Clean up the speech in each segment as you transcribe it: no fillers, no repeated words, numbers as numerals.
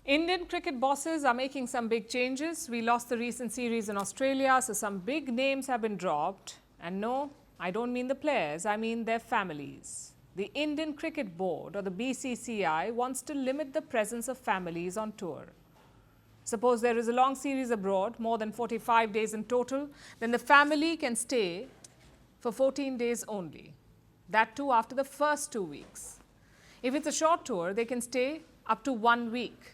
Indian cricket bosses are making some big changes. We lost the recent series in Australia, so some big names have been dropped. And no, I don't mean the players, I mean their families. The Indian Cricket Board, or the BCCI, wants to limit the presence of families on tour. Suppose there is a long series abroad, more than 45 days in total, then the family can stay for 14 days only. That too after the first 2 weeks. If it's a short tour, they can stay up to 1 week.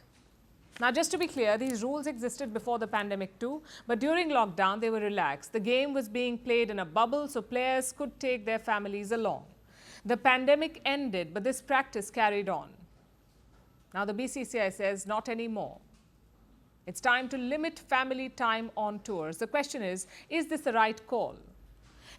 Now, just to be clear, these rules existed before the pandemic too, but during lockdown, they were relaxed. The game was being played in a bubble, so players could take their families along. The pandemic ended, but this practice carried on. Now, the BCCI says not anymore. It's time to limit family time on tours. The question is this the right call?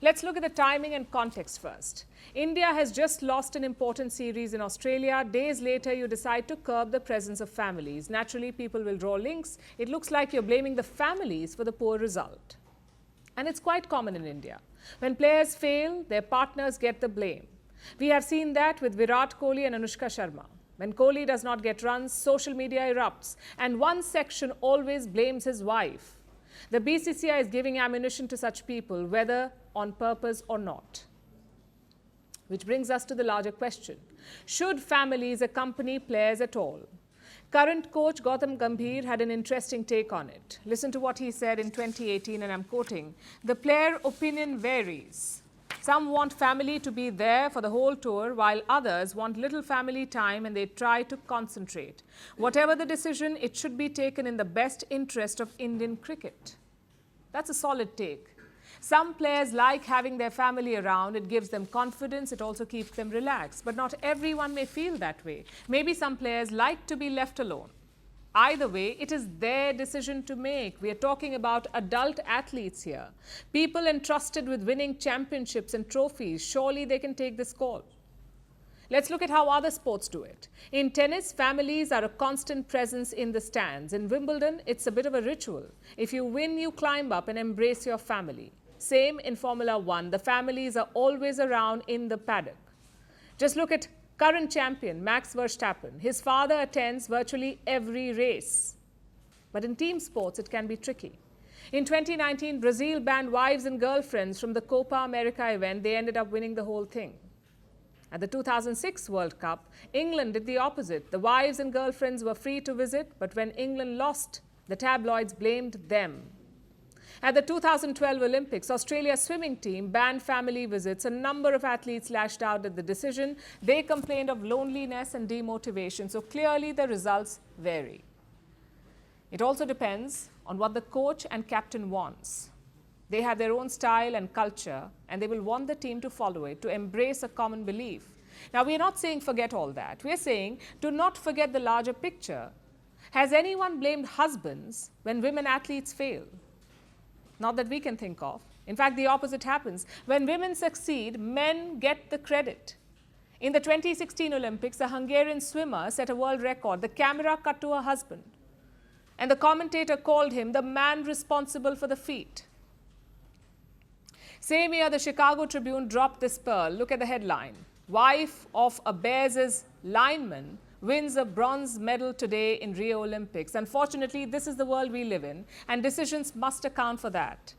Let's look at the timing and context first. India has just lost an important series in Australia. Days later, you decide to curb the presence of families. Naturally, people will draw links. It looks like you're blaming the families for the poor result. And it's quite common in India. When players fail, their partners get the blame. We have seen that with Virat, Kohli and Anushka Sharma. When Kohli does not get runs, social media erupts, and one section always blames his wife. The BCCI is giving ammunition to such people, whether on purpose or not. Which brings us to the larger question. Should families accompany players at all? Current coach Gautam Gambhir had an interesting take on it. Listen to what he said in 2018, and I'm quoting, "The player opinion varies. Some want family to be there for the whole tour, while others want little family time and they try to concentrate. Whatever the decision, it should be taken in the best interest of Indian cricket." That's a solid take. Some players like having their family around. It gives them confidence. It also keeps them relaxed. But not everyone may feel that way. Maybe some players like to be left alone. Either way, it is their decision to make. We are talking about adult athletes here. People entrusted with winning championships and trophies. Surely they can take this call. Let's look at how other sports do it. In tennis, families are a constant presence in the stands. In Wimbledon, it's a bit of a ritual. If you win, you climb up and embrace your family. Same in Formula One. The families are always around in the paddock. Just look at current champion Max Verstappen. His father attends virtually every race. But in team sports, it can be tricky. In 2019, Brazil banned wives and girlfriends from the Copa America event. They ended up winning the whole thing. At the 2006 World Cup, England did the opposite. The wives and girlfriends were free to visit, but when England lost, the tabloids blamed them. At the 2012 Olympics, Australia's swimming team banned family visits. A number of athletes lashed out at the decision. They complained of loneliness and demotivation, so clearly the results vary. It also depends on what the coach and captain wants. They have their own style and culture, and they will want the team to follow it, to embrace a common belief. Now, we are not saying forget all that. We are saying do not forget the larger picture. Has anyone blamed husbands when women athletes fail? Not that we can think of. In fact, the opposite happens. When women succeed, men get the credit. In the 2016 Olympics, a Hungarian swimmer set a world record. The camera cut to her husband, and the commentator called him the man responsible for the feat. Same year, the Chicago Tribune dropped this pearl. Look at the headline. Wife of a Bears' lineman wins a bronze medal today in Rio Olympics. Unfortunately, this is the world we live in, and decisions must account for that.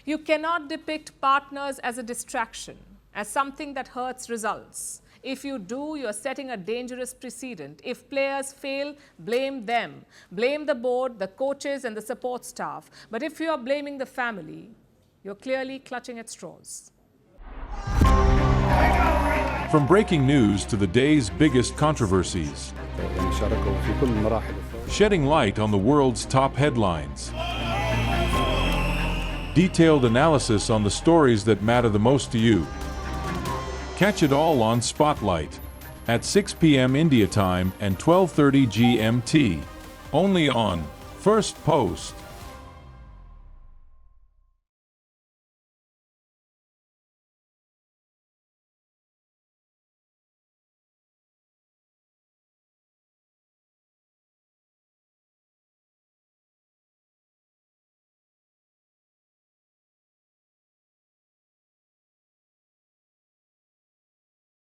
You cannot depict partners as a distraction, as something that hurts results. If you do, you're setting a dangerous precedent. If players fail, blame them. Blame the board, the coaches, and the support staff. But if you are blaming the family, you're clearly clutching at straws. From breaking news to the day's biggest controversies, shedding light on the world's top headlines, detailed analysis on the stories that matter the most to you. Catch it all on Spotlight at 6 p.m. India time and 12:30 GMT, only on Firstpost.